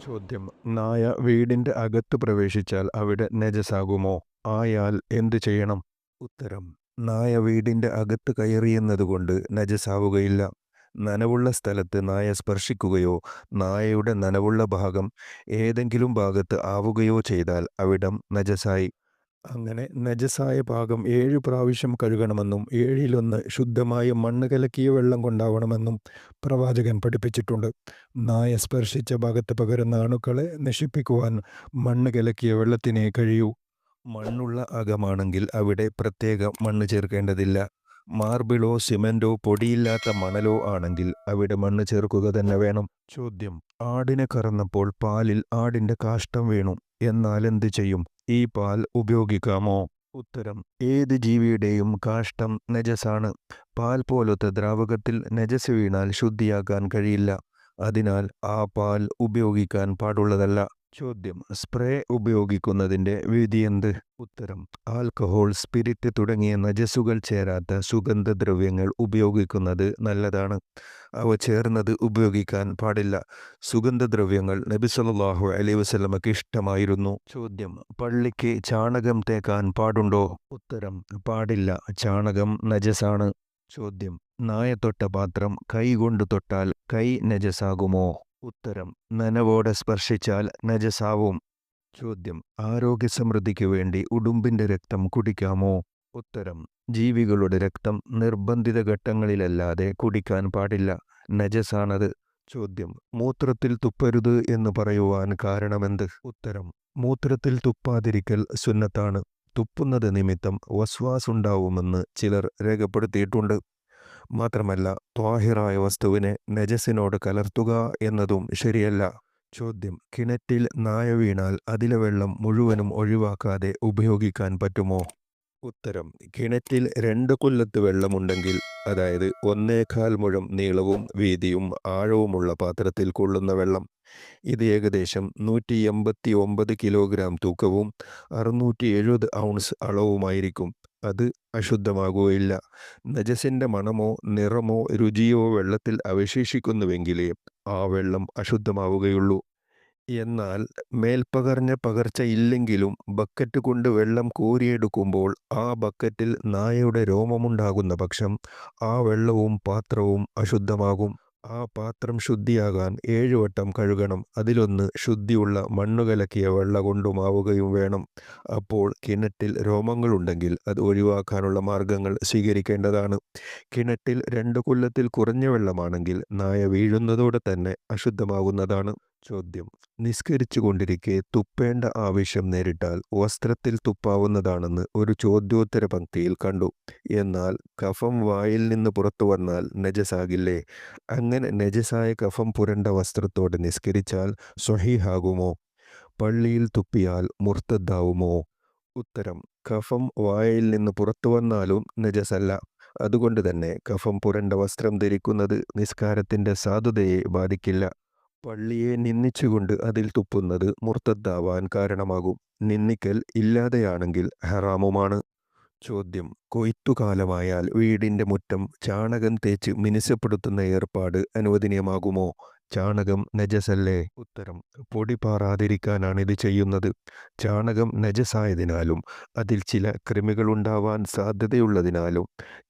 ചോദ്യം: നായ വീടിന്റെ അകത്ത് പ്രവേശിച്ചാൽ അവിടെ നജസാകുമോ? ആയാൽ എന്ത് ചെയ്യണം? ഉത്തരം: നായ വീടിന്റെ അകത്ത് കയറിയെന്നതുകൊണ്ട് നജസാവുകയില്ല. നനവുള്ള സ്ഥലത്ത് നായ സ്പർശിക്കുകയോ നായയുടെ നനവുള്ള ഭാഗം ഏതെങ്കിലും ഭാഗത്ത് ആവുകയോ ചെയ്താൽ അവിടം നജസായി. അങ്ങനെ നജസായ ഭാഗം 7 പ്രാവശ്യം കഴുകണമെന്നും 7-1 ശുദ്ധമായ മണ്ണ് കലക്കിയ വെള്ളം കൊണ്ടാവണമെന്നും പ്രവാചകൻ പഠിപ്പിച്ചിട്ടുണ്ട്. നായ സ്പർശിച്ച ഭാഗത്ത് പകരുന്ന അണുക്കളെ നശിപ്പിക്കുവാൻ മണ്ണ് കലക്കിയ വെള്ളത്തിനേ കഴിയൂ. മണ്ണുള്ള അകമാണെങ്കിൽ അവിടെ പ്രത്യേക മണ്ണ് ചേർക്കേണ്ടതില്ല. മാർബിളോ സിമന്റോ പൊടിയില്ലാത്ത മണലോ ആണെങ്കിൽ അവിടെ മണ്ണ് ചേർക്കുക തന്നെ വേണം. ചോദ്യം: ആടിനെ കറന്നപ്പോൾ പാലിൽ ആടിന്റെ കാഷ്ടം വീണു. എന്നാൽ എന്ത് ചെയ്യും? ഈ പാൽ ഉപയോഗിക്കാമോ? ഉത്തരം: ഏത് ജീവിയുടെയും കാഷ്ടം നജസാണ്. പാൽ പോലത്തെ ദ്രാവകത്തിൽ നജസ് വീണാൽ ശുദ്ധിയാക്കാൻ കഴിയില്ല. അതിനാൽ ആ പാൽ ഉപയോഗിക്കാൻ പാടുള്ളതല്ല. ചോദ്യം: സ്പ്രേ ഉപയോഗിക്കുന്നതിന്റെ വിധിയെന്ത്? ഉത്തരം: ആൽക്കഹോൾ, സ്പിരിറ്റ് തുടങ്ങിയ നജസുകൾ ചേരാത്ത സുഗന്ധദ്രവ്യങ്ങൾ ഉപയോഗിക്കുന്നത് നല്ലതാണ്. അവ ചേർന്നത് ഉപയോഗിക്കാൻ പാടില്ല. സുഗന്ധദ്രവ്യങ്ങൾ നബി സല്ലല്ലാഹു അലൈഹി വസല്ലമക്ക് ഇഷ്ടമായിരുന്നു. ചോദ്യം: പള്ളിക്ക് ചാണകം തേക്കാൻ പാടുണ്ടോ? ഉത്തരം: പാടില്ല. ചാണകം നജസാണ്. ചോദ്യം: നായ തൊട്ട പാത്രം കൈ കൊണ്ട് തൊട്ടാൽ കൈ നജസാകുമോ? ഉത്തരം: നനവോടെ സ്പർശിച്ചാൽ നജസാവും. ചോദ്യം: ആരോഗ്യസമൃദ്ധിക്ക് വേണ്ടി ഉടുമ്പിന്റെ രക്തം കുടിക്കാമോ? ഉത്തരം: ജീവികളുടെ രക്തം നിർബന്ധിത ഘട്ടങ്ങളിലല്ലാതെ കുടിക്കാൻ പാടില്ല. നജസാണത്. ചോദ്യം: മൂത്രത്തിൽ തുപ്പരുത് എന്ന് പറയുവാൻ കാരണമെന്ത്? ഉത്തരം: മൂത്രത്തിൽ തുപ്പാതിരിക്കൽ സുന്നത്താണ്. തുപ്പുന്നത് നിമിത്തം വസ്വാസ് ഉണ്ടാവുമെന്ന് ചിലർ രേഖപ്പെടുത്തിയിട്ടുണ്ട്. മാത്രമല്ല, ത്വാഹിറായ വസ്തുവിനെ നജസിനോട് കലർത്തുക എന്നതും ശരിയല്ല. ചോദ്യം: കിണറ്റിൽ നായ വീണാൽ അതിലെ വെള്ളം മുഴുവനും ഒഴിവാക്കാതെ ഉപയോഗിക്കാൻ പറ്റുമോ? ഉത്തരം: കിണറ്റിൽ 2 കൊല്ലത്ത് വെള്ളമുണ്ടെങ്കിൽ, അതായത് 1.25 മുഴം നീളവും വീതിയും ആഴവുമുള്ള പാത്രത്തിൽ കൊള്ളുന്ന വെള്ളം, ഇത് ഏകദേശം 189 കിലോഗ്രാം തൂക്കവും 670 ഔൺസ് അളവുമായിരിക്കും. അത് അശുദ്ധമാകുകയില്ല. നജസിന്റെ മണമോ നിറമോ രുചിയോ വെള്ളത്തിൽ അവശേഷിക്കുന്നുവെങ്കിലേ ആ വെള്ളം അശുദ്ധമാവുകയുള്ളൂ. എന്നാൽ മേൽപ്പറഞ്ഞ പകർച്ച ഇല്ലെങ്കിലും ബക്കറ്റ് കൊണ്ട് വെള്ളം കോരിയെടുക്കുമ്പോൾ ആ ബക്കറ്റിൽ നായയുടെ രോമമുണ്ടാകുന്ന പക്ഷം ആ വെള്ളവും പാത്രവും അശുദ്ധമാകും. ആ പാത്രം ശുദ്ധിയാകാൻ 7 വട്ടം കഴുകണം. അതിലൊന്ന് ശുദ്ധിയുള്ള മണ്ണു കലക്കിയ വെള്ളം കൊണ്ടുമാവുകയും വേണം. അപ്പോൾ കിണറ്റിൽ രോമങ്ങളുണ്ടെങ്കിൽ അത് ഒഴിവാക്കാനുള്ള മാർഗങ്ങൾ സ്വീകരിക്കേണ്ടതാണ്. കിണറ്റിൽ 2 കൊല്ലത്തിൽ കുറഞ്ഞ വെള്ളമാണെങ്കിൽ നായ വീഴുന്നതോടെ തന്നെ അശുദ്ധമാകുന്നതാണ്. ചോദ്യം: നിസ്കരിച്ചു കൊണ്ടിരിക്കെ തുപ്പേണ്ട ആവശ്യം നേരിട്ടാൽ വസ്ത്രത്തിൽ തുപ്പാവുന്നതാണെന്ന് ഒരു ചോദ്യോത്തര പംക്തിയിൽ കണ്ടു. എന്നാൽ കഫം വായിൽ നിന്ന് പുറത്തു വന്നാൽ നജസാകില്ലേ? അങ്ങനെ നജസായ കഫം പുരണ്ട വസ്ത്രത്തോടെ നിസ്കരിച്ചാൽ സ്വഹീഹാകുമോ? പള്ളിയിൽ തുപ്പിയാൽ മുർത്തദ്ദാവുമോ? ഉത്തരം: കഫം വായിൽ നിന്ന് പുറത്തു വന്നാലും നജസല്ല. അതുകൊണ്ട് തന്നെ കഫം പുരണ്ട വസ്ത്രം ധരിക്കുന്നത് നിസ്കാരത്തിന്റെ സാധുതയെ ബാധിക്കില്ല. പള്ളിയെ നിന്ദിച്ചുകൊണ്ട് അതിൽ തുപ്പുന്നത് മുർത്തദ്ദാവാൻ കാരണമാകും. നിന്ദിക്കൽ ഇല്ലാതെയാണെങ്കിൽ ഹറാമുമാണ്. ചോദ്യം: കൊയ്ത്തുകാലമായാൽ വീടിന്റെ മുറ്റം ചാണകം തേച്ച് മിനുസപ്പെടുത്തുന്ന ഏർപ്പാട് അനുവദനീയമാകുമോ? ചാണകം നജസല്ലേ? ഉത്തരം: പൊടി പാറാതിരിക്കാനാണ് ഇത് ചെയ്യുന്നത്. ചാണകം നജസായതിനാലും അതിൽ ചില കൃമികളുണ്ടാവാൻ സാധ്യതയുള്ളതിനാലും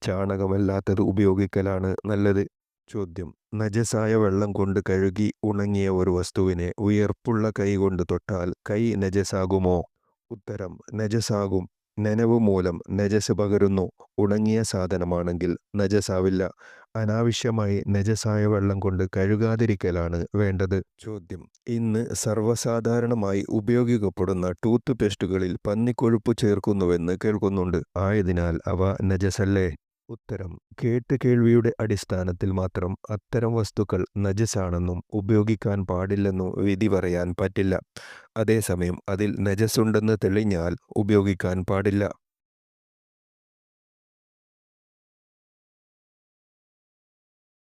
ചാണകമല്ലാത്തത് ഉപയോഗിക്കലാണ് നല്ലത്. ചോദ്യം: നജസായ വെള്ളം കൊണ്ട് കഴുകി ഉണങ്ങിയ ഒരു വസ്തുവിനെ ഉയർപ്പുള്ള കൈ കൊണ്ട് തൊട്ടാൽ കൈ നജസാകുമോ? ഉത്തരം: നജസാകും. നനവ് മൂലം നജസ് പകരുന്നു. ഉണങ്ങിയ സാധനമാണെങ്കിൽ നജസാവില്ല. അനാവശ്യമായി നജസായ വെള്ളം കൊണ്ട് കഴുകാതിരിക്കലാണ് വേണ്ടത്. ചോദ്യം: ഇന്ന് സർവ്വസാധാരണമായി ഉപയോഗിക്കപ്പെടുന്ന ടൂത്ത് പേസ്റ്റുകളിൽ പന്നിക്കൊഴുപ്പ് ചേർക്കുന്നുവെന്ന് കേൾക്കുന്നുണ്ട്. ആയതിനാൽ അവ നജസല്ലേ? ഉത്തരം: കേൾവിയുടെ അടിസ്ഥാനത്തിൽ മാത്രം അത്തരം വസ്തുക്കൾ നജസാണെന്നും ഉപയോഗിക്കാൻ പാടില്ലെന്നും വിധി പറയാൻ പറ്റില്ല. അതേസമയം അതിൽ നജസുണ്ടെന്ന് തെളിഞ്ഞാൽ ഉപയോഗിക്കാൻ പാടില്ല.